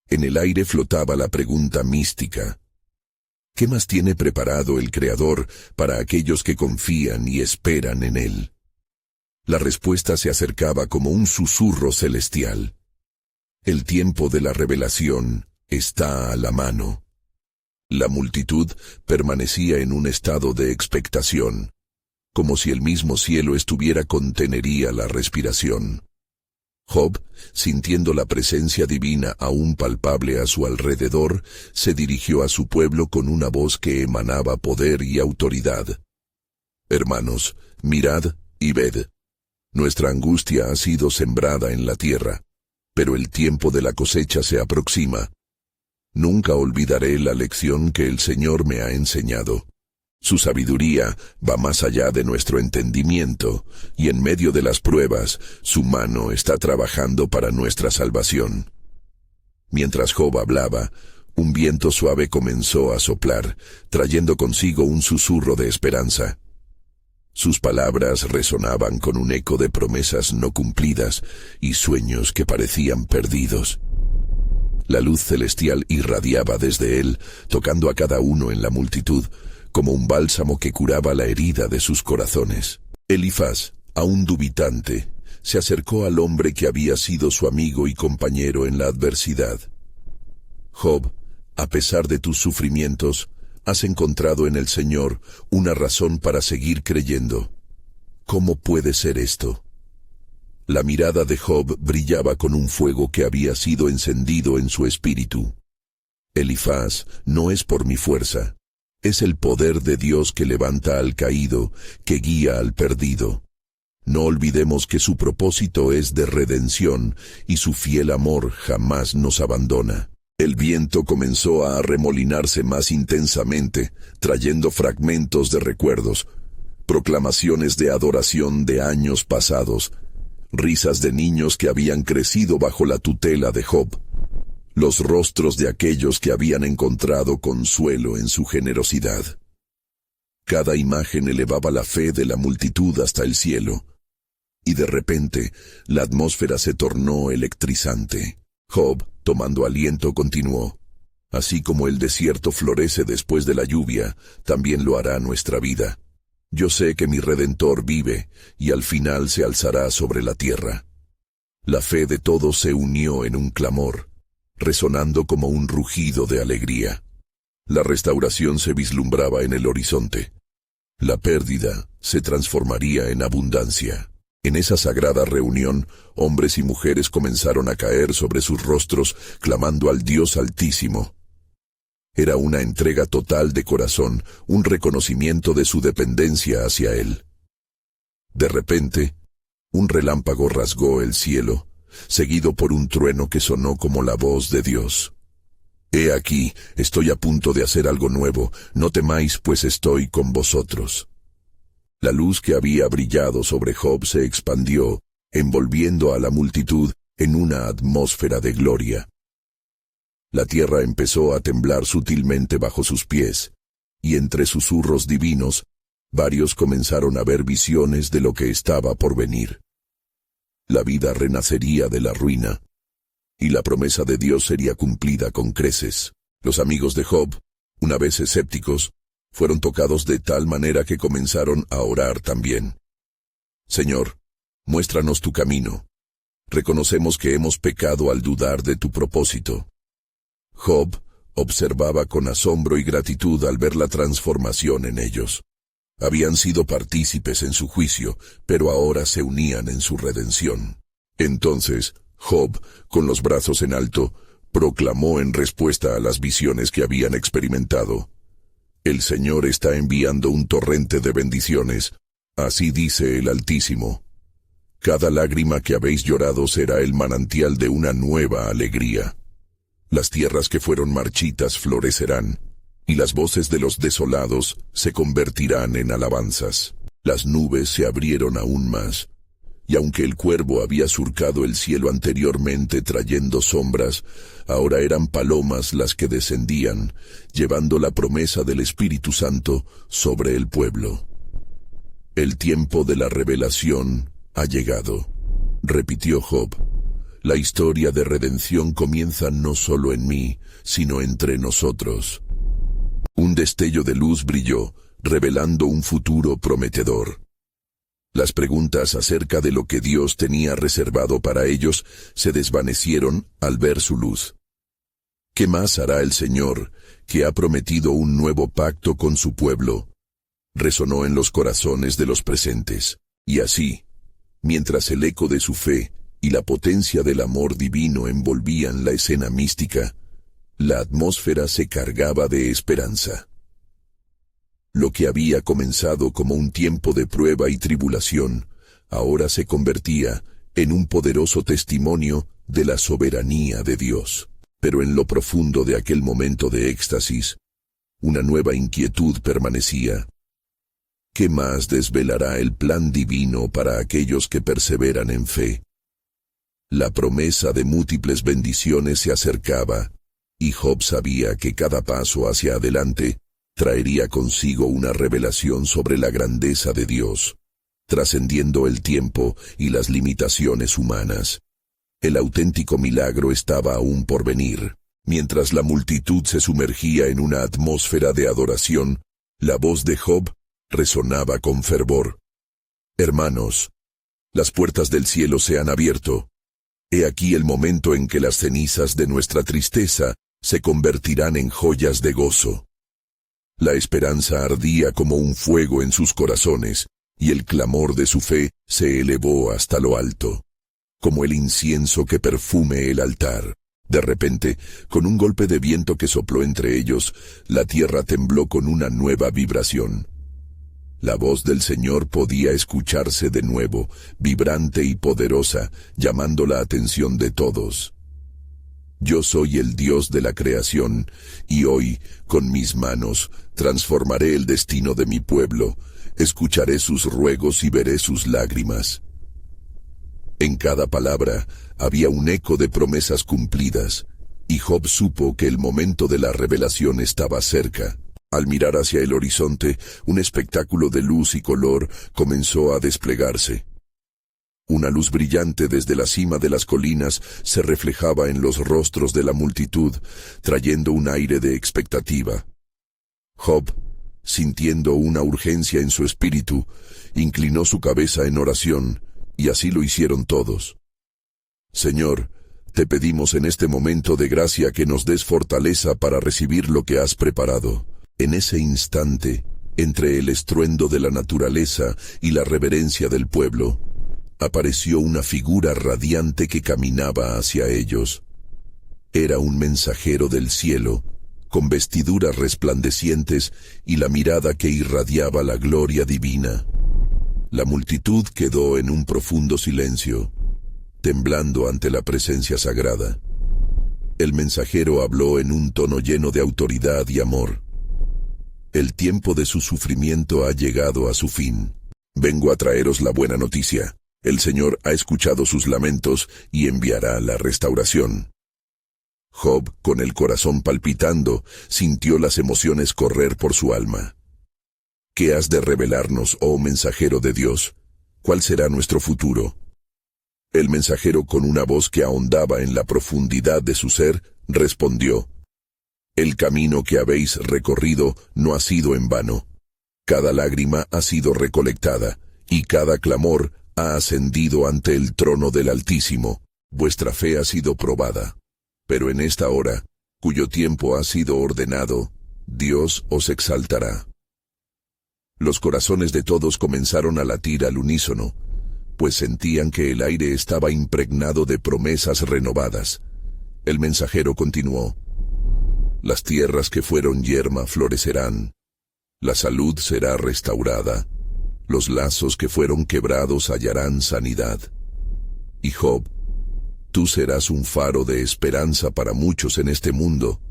En el aire flotaba la pregunta mística: ¿qué más tiene preparado el Creador para aquellos que confían y esperan en Él? La respuesta se acercaba como un susurro celestial: el tiempo de la revelación está a la mano. La multitud permanecía en un estado de expectación, como si el mismo cielo estuviera contenería la respiración. Job, sintiendo la presencia divina aún palpable a su alrededor, se dirigió a su pueblo con una voz que emanaba poder y autoridad: «Hermanos, mirad y ved. Nuestra angustia ha sido sembrada en la tierra, pero el tiempo de la cosecha se aproxima. Nunca olvidaré la lección que el Señor me ha enseñado. Su sabiduría va más allá de nuestro entendimiento, y en medio de las pruebas, su mano está trabajando para nuestra salvación». Mientras Job hablaba, un viento suave comenzó a soplar, trayendo consigo un susurro de esperanza. Sus palabras resonaban con un eco de promesas no cumplidas y sueños que parecían perdidos. La luz celestial irradiaba desde él, tocando a cada uno en la multitud, como un bálsamo que curaba la herida de sus corazones. Elifaz, aún dubitante, se acercó al hombre que había sido su amigo y compañero en la adversidad. «Job, a pesar de tus sufrimientos, has encontrado en el Señor una razón para seguir creyendo. ¿Cómo puede ser esto?». La mirada de Job brillaba con un fuego que había sido encendido en su espíritu. «Elifaz, no es por mi fuerza. Es el poder de Dios que levanta al caído, que guía al perdido. No olvidemos que su propósito es de redención y su fiel amor jamás nos abandona. El viento comenzó a arremolinarse más intensamente, trayendo fragmentos de recuerdos, proclamaciones de adoración de años pasados, risas de niños que habían crecido bajo la tutela de Job, los rostros de aquellos que habían encontrado consuelo en su generosidad. Cada imagen elevaba la fe de la multitud hasta el cielo, y de repente la atmósfera se tornó electrizante. Job, tomando aliento, continuó: Así como el desierto florece después de la lluvia, también lo hará nuestra vida. Yo sé que mi Redentor vive, y al final se alzará sobre la tierra. La fe de todos se unió en un clamor, resonando como un rugido de alegría. La restauración se vislumbraba en el horizonte. La pérdida se transformaría en abundancia. En esa sagrada reunión, hombres y mujeres comenzaron a caer sobre sus rostros, clamando al Dios Altísimo. Era una entrega total de corazón, un reconocimiento de su dependencia hacia Él. De repente, un relámpago rasgó el cielo, seguido por un trueno que sonó como la voz de Dios. He aquí, estoy a punto de hacer algo nuevo, no temáis, pues estoy con vosotros. La luz que había brillado sobre Job se expandió, envolviendo a la multitud en una atmósfera de gloria. La tierra empezó a temblar sutilmente bajo sus pies, y entre susurros divinos, varios comenzaron a ver visiones de lo que estaba por venir. La vida renacería de la ruina, y la promesa de Dios sería cumplida con creces. Los amigos de Job, una vez escépticos, fueron tocados de tal manera que comenzaron a orar también. Señor, muéstranos tu camino. Reconocemos que hemos pecado al dudar de tu propósito. Job observaba con asombro y gratitud al ver la transformación en ellos. Habían sido partícipes en su juicio, pero ahora se unían en su redención. Entonces, Job, con los brazos en alto, proclamó en respuesta a las visiones que habían experimentado: El Señor está enviando un torrente de bendiciones, así dice el Altísimo. Cada lágrima que habéis llorado será el manantial de una nueva alegría. Las tierras que fueron marchitas florecerán, y las voces de los desolados se convertirán en alabanzas. Las nubes se abrieron aún más, y aunque el cuervo había surcado el cielo anteriormente trayendo sombras, ahora eran palomas las que descendían, llevando la promesa del Espíritu Santo sobre el pueblo. El tiempo de la revelación ha llegado, repitió Job. La historia de redención comienza no solo en mí, sino entre nosotros. Un destello de luz brilló, revelando un futuro prometedor. Las preguntas acerca de lo que Dios tenía reservado para ellos se desvanecieron al ver su luz. ¿Qué más hará el Señor, que ha prometido un nuevo pacto con su pueblo? Resonó en los corazones de los presentes, y así, mientras el eco de su fe y la potencia del amor divino envolvían la escena mística, la atmósfera se cargaba de esperanza. Lo que había comenzado como un tiempo de prueba y tribulación, ahora se convertía en un poderoso testimonio de la soberanía de Dios. Pero en lo profundo de aquel momento de éxtasis, una nueva inquietud permanecía. ¿Qué más desvelará el plan divino para aquellos que perseveran en fe? La promesa de múltiples bendiciones se acercaba, y Job sabía que cada paso hacia adelante traería consigo una revelación sobre la grandeza de Dios, trascendiendo el tiempo y las limitaciones humanas. El auténtico milagro estaba aún por venir. Mientras la multitud se sumergía en una atmósfera de adoración, la voz de Job resonaba con fervor. Hermanos, las puertas del cielo se han abierto. He aquí el momento en que las cenizas de nuestra tristeza se convertirán en joyas de gozo. La esperanza ardía como un fuego en sus corazones, y el clamor de su fe se elevó hasta lo alto, como el incienso que perfume el altar. De repente, con un golpe de viento que sopló entre ellos, la tierra tembló con una nueva vibración. La voz del Señor podía escucharse de nuevo, vibrante y poderosa, llamando la atención de todos. Yo soy el Dios de la creación, y hoy, con mis manos, transformaré el destino de mi pueblo, escucharé sus ruegos y veré sus lágrimas. En cada palabra había un eco de promesas cumplidas, y Job supo que el momento de la revelación estaba cerca. Al mirar hacia el horizonte, un espectáculo de luz y color comenzó a desplegarse. Una luz brillante desde la cima de las colinas se reflejaba en los rostros de la multitud, trayendo un aire de expectativa. Job, sintiendo una urgencia en su espíritu, inclinó su cabeza en oración, y así lo hicieron todos. Señor, te pedimos en este momento de gracia que nos des fortaleza para recibir lo que has preparado. En ese instante, entre el estruendo de la naturaleza y la reverencia del pueblo, apareció una figura radiante que caminaba hacia ellos. Era un mensajero del cielo, con vestiduras resplandecientes y la mirada que irradiaba la gloria divina. La multitud quedó en un profundo silencio, temblando ante la presencia sagrada. El mensajero habló en un tono lleno de autoridad y amor. El tiempo de su sufrimiento ha llegado a su fin. Vengo a traeros la buena noticia. El Señor ha escuchado sus lamentos y enviará la restauración. Job, con el corazón palpitando, sintió las emociones correr por su alma. ¿Qué has de revelarnos, oh mensajero de Dios? ¿Cuál será nuestro futuro? El mensajero, con una voz que ahondaba en la profundidad de su ser, respondió: El camino que habéis recorrido no ha sido en vano. Cada lágrima ha sido recolectada, y cada clamor ha ascendido ante el trono del Altísimo. Vuestra fe ha sido probada. Pero en esta hora, cuyo tiempo ha sido ordenado, Dios os exaltará. Los corazones de todos comenzaron a latir al unísono, pues sentían que el aire estaba impregnado de promesas renovadas. El mensajero continuó: Las tierras que fueron yerma florecerán. La salud será restaurada. Los lazos que fueron quebrados hallarán sanidad. Y Job, tú serás un faro de esperanza para muchos en este mundo,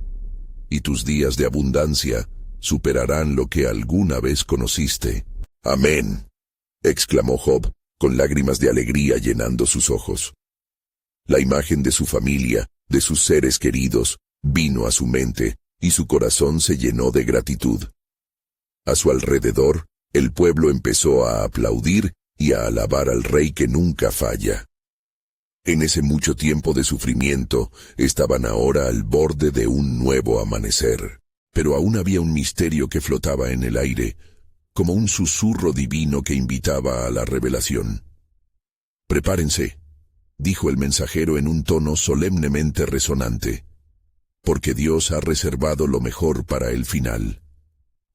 y tus días de abundancia superarán lo que alguna vez conociste. Amén, exclamó Job, con lágrimas de alegría llenando sus ojos. La imagen de su familia, de sus seres queridos, vino a su mente, y su corazón se llenó de gratitud. A su alrededor, el pueblo empezó a aplaudir y a alabar al Rey que nunca falla. En ese mucho tiempo de sufrimiento, estaban ahora al borde de un nuevo amanecer. Pero aún había un misterio que flotaba en el aire, como un susurro divino que invitaba a la revelación. «Prepárense», dijo el mensajero en un tono solemnemente resonante, «porque Dios ha reservado lo mejor para el final.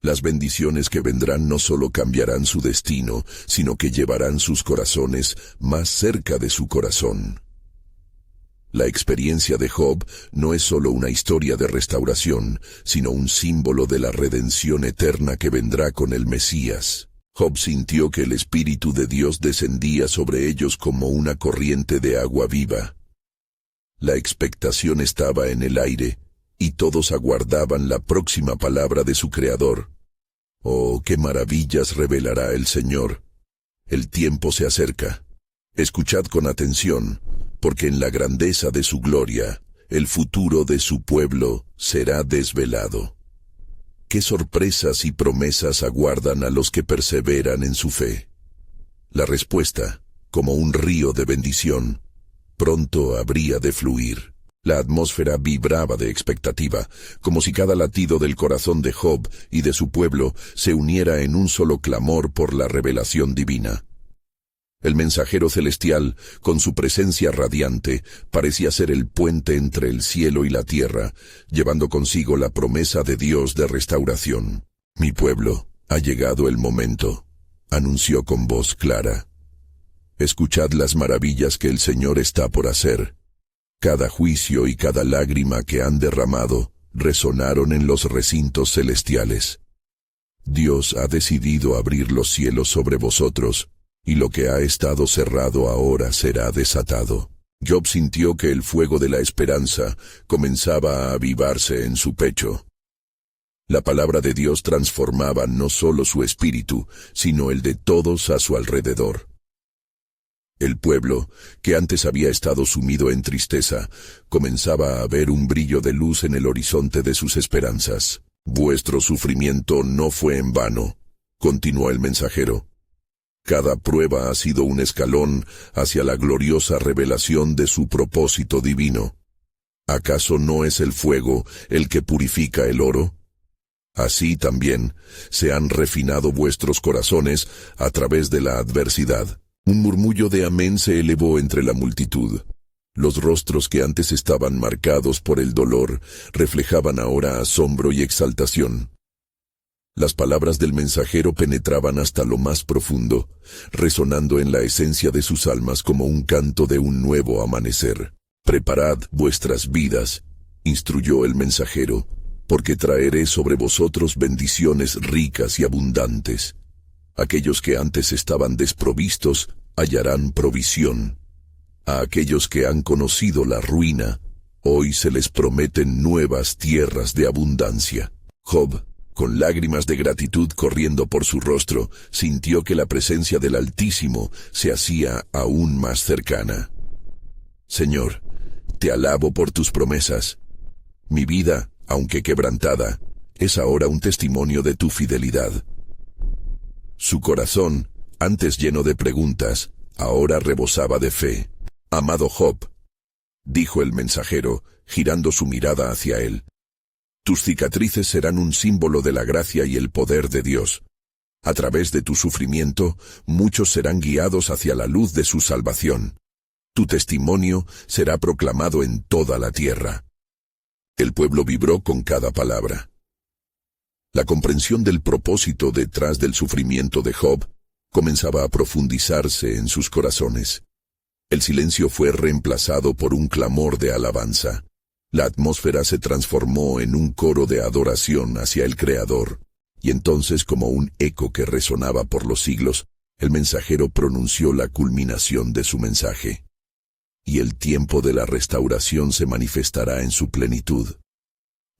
Las bendiciones que vendrán no solo cambiarán su destino, sino que llevarán sus corazones más cerca de su corazón». La experiencia de Job no es solo una historia de restauración, sino un símbolo de la redención eterna que vendrá con el Mesías. Job sintió que el Espíritu de Dios descendía sobre ellos como una corriente de agua viva. La expectación estaba en el aire, y todos aguardaban la próxima palabra de su Creador. ¡Oh, qué maravillas revelará el Señor! El tiempo se acerca. Escuchad con atención, porque en la grandeza de su gloria, el futuro de su pueblo será desvelado. ¿Qué sorpresas y promesas aguardan a los que perseveran en su fe? La respuesta, como un río de bendición, pronto habría de fluir. La atmósfera vibraba de expectativa, como si cada latido del corazón de Job y de su pueblo se uniera en un solo clamor por la revelación divina. El mensajero celestial, con su presencia radiante, parecía ser el puente entre el cielo y la tierra, llevando consigo la promesa de Dios de restauración. «Mi pueblo, ha llegado el momento», anunció con voz clara. «Escuchad las maravillas que el Señor está por hacer. Cada juicio y cada lágrima que han derramado resonaron en los recintos celestiales. Dios ha decidido abrir los cielos sobre vosotros, y lo que ha estado cerrado ahora será desatado. Job sintió que el fuego de la esperanza comenzaba a avivarse en su pecho. La palabra de Dios transformaba no solo su espíritu, sino el de todos a su alrededor. El pueblo, que antes había estado sumido en tristeza, comenzaba a ver un brillo de luz en el horizonte de sus esperanzas. Vuestro sufrimiento no fue en vano, continuó el mensajero. Cada prueba ha sido un escalón hacia la gloriosa revelación de su propósito divino. ¿Acaso no es el fuego el que purifica el oro? Así también se han refinado vuestros corazones a través de la adversidad. Un murmullo de amén se elevó entre la multitud. Los rostros que antes estaban marcados por el dolor reflejaban ahora asombro y exaltación. Las palabras del mensajero penetraban hasta lo más profundo, resonando en la esencia de sus almas como un canto de un nuevo amanecer. Preparad vuestras vidas, instruyó el mensajero, porque traeré sobre vosotros bendiciones ricas y abundantes. Aquellos que antes estaban desprovistos hallarán provisión. A aquellos que han conocido la ruina, hoy se les prometen nuevas tierras de abundancia. Job, con lágrimas de gratitud corriendo por su rostro, sintió que la presencia del Altísimo se hacía aún más cercana. Señor, te alabo por tus promesas. Mi vida, aunque quebrantada, es ahora un testimonio de tu fidelidad. Su corazón, antes lleno de preguntas, ahora rebosaba de fe. Amado Job, dijo el mensajero, girando su mirada hacia él, tus cicatrices serán un símbolo de la gracia y el poder de Dios. A través de tu sufrimiento, muchos serán guiados hacia la luz de su salvación. Tu testimonio será proclamado en toda la tierra. El pueblo vibró con cada palabra. La comprensión del propósito detrás del sufrimiento de Job comenzaba a profundizarse en sus corazones. El silencio fue reemplazado por un clamor de alabanza. La atmósfera se transformó en un coro de adoración hacia el Creador, y entonces, como un eco que resonaba por los siglos, el mensajero pronunció la culminación de su mensaje. Y el tiempo de la restauración se manifestará en su plenitud.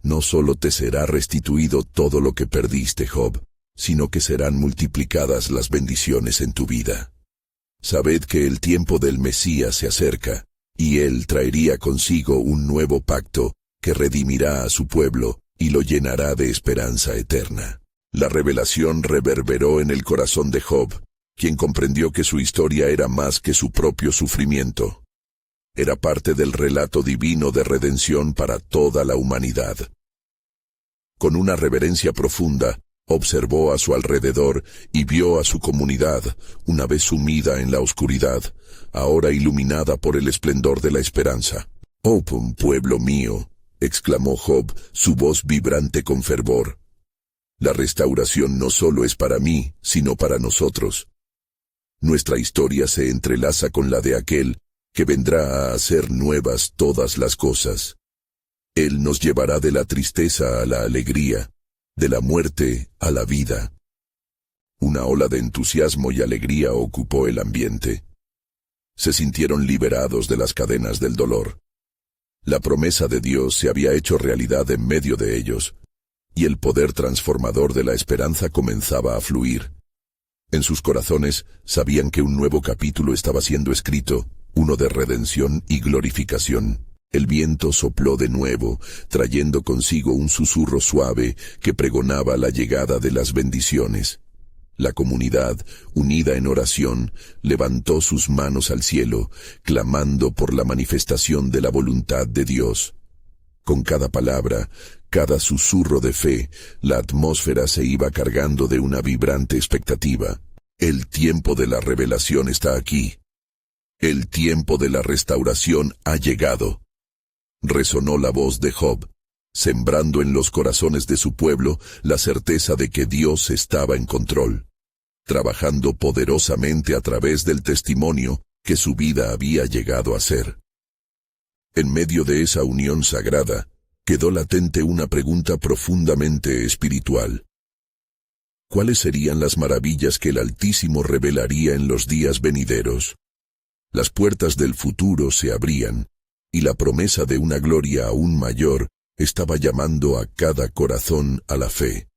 No solo te será restituido todo lo que perdiste, Job, sino que serán multiplicadas las bendiciones en tu vida. Sabed que el tiempo del Mesías se acerca, y él traería consigo un nuevo pacto que redimirá a su pueblo y lo llenará de esperanza eterna. La revelación reverberó en el corazón de Job, quien comprendió que su historia era más que su propio sufrimiento. Era parte del relato divino de redención para toda la humanidad. Con una reverencia profunda, observó a su alrededor y vio a su comunidad, una vez sumida en la oscuridad, ahora iluminada por el esplendor de la esperanza. «Oh, pueblo mío», exclamó Job, su voz vibrante con fervor. «La restauración no solo es para mí, sino para nosotros. Nuestra historia se entrelaza con la de aquel que vendrá a hacer nuevas todas las cosas. Él nos llevará de la tristeza a la alegría, de la muerte a la vida». Una ola de entusiasmo y alegría ocupó el ambiente. Se sintieron liberados de las cadenas del dolor. La promesa de Dios se había hecho realidad en medio de ellos, y el poder transformador de la esperanza comenzaba a fluir. En sus corazones sabían que un nuevo capítulo estaba siendo escrito, uno de redención y glorificación. El viento sopló de nuevo, trayendo consigo un susurro suave que pregonaba la llegada de las bendiciones. La comunidad, unida en oración, levantó sus manos al cielo, clamando por la manifestación de la voluntad de Dios. Con cada palabra, cada susurro de fe, la atmósfera se iba cargando de una vibrante expectativa. El tiempo de la revelación está aquí. El tiempo de la restauración ha llegado. Resonó la voz de Job, sembrando en los corazones de su pueblo la certeza de que Dios estaba en control, trabajando poderosamente a través del testimonio que su vida había llegado a ser. En medio de esa unión sagrada, quedó latente una pregunta profundamente espiritual. ¿Cuáles serían las maravillas que el Altísimo revelaría en los días venideros? Las puertas del futuro se abrían, y la promesa de una gloria aún mayor estaba llamando a cada corazón a la fe.